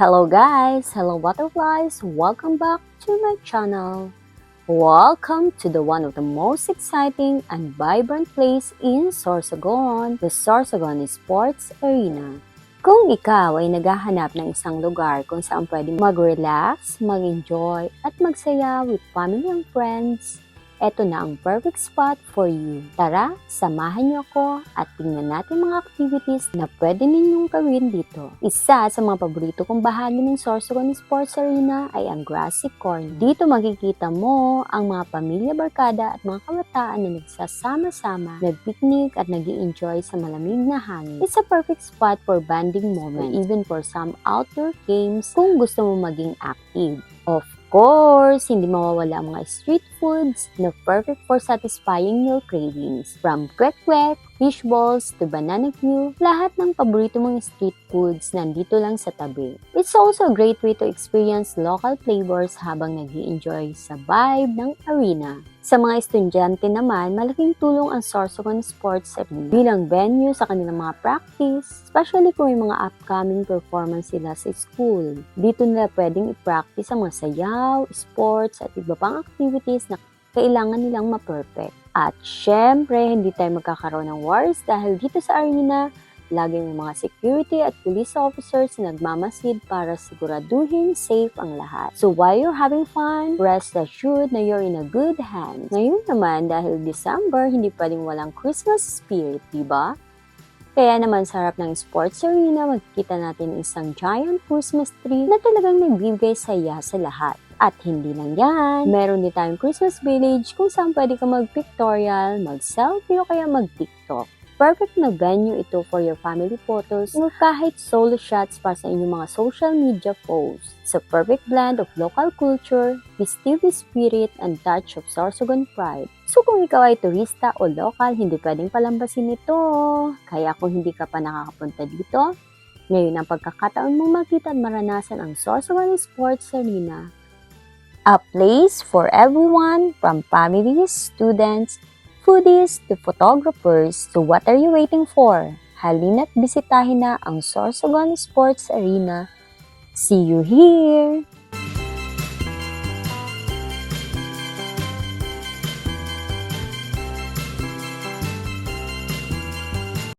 Hello guys! Hello butterflies! Welcome back to my channel. Welcome to one of the most exciting and vibrant place in Sorsogon, the Sorsogon Sports Arena. Kung ikaw ay naghahanap ng isang lugar kung saan pwede mag-relax, mag-enjoy at magsaya with family and friends, eto na ang perfect spot for you. Tara, samahan niyo ako at tingnan natin mga activities na pwede ninyong gawin dito. Isa sa mga paborito kong bahagi ng Sorsogon Sports Arena ay ang Grassy Corner. Dito makikita mo ang mga pamilya, barkada at mga kabataan na nagsasama-sama, nag-picnic at nag-i-enjoy sa malamig na hangin. It's a perfect spot for bonding moment, even for some outdoor games kung gusto mo maging active. Of course, hindi mawawala ang mga street foods na perfect for satisfying your cravings. From kwek-kwek, fish balls, to banana Q, lahat ng paborito mong street foods nandito lang sa tabi. It's also a great way to experience local flavors habang nag-i-enjoy sa vibe ng arena. Sa mga estudyante naman, malaking tulong ang Sorsogon Sports Arena bilang venue sa kanilang mga practice, especially kung may mga upcoming performance sila sa school. Dito nila pwedeng i-practice ang mga sayaw, sports at iba pang activities na kailangan nilang ma-perfect. At syempre, hindi tayo magkakaroon ng worries dahil dito sa arena, laging may mga security at police officers na nagmamasid para siguraduhin safe ang lahat. So while you're having fun, rest assured na you're in a good hands. Ngayon naman, dahil December, hindi pwedeng walang Christmas spirit, diba? Kaya naman sa harap ng sports arena, magkikita natin isang giant Christmas tree na talagang nagbibigay saya sa lahat. At hindi lang yan, meron din tayong Christmas village kung saan pwede ka mag-pictorial, mag-selfie o kaya mag-tiktok. Perfect na venue ito for your family photos o kahit solo shots para sa inyong mga social media posts. It's a perfect blend of local culture, festive spirit, and touch of Sorsogon pride. So kung ikaw ay turista o local, hindi pwedeng palambasin ito. Kaya kung hindi ka pa nakakapunta dito, ngayon ang pagkakataon mong makita at maranasan ang Sorsogon Sports Arena. A place for everyone from families, students, foodies to photographers. So what are you waiting for? Halina't bisitahin na ang Sorsogon Sports Arena. See you here!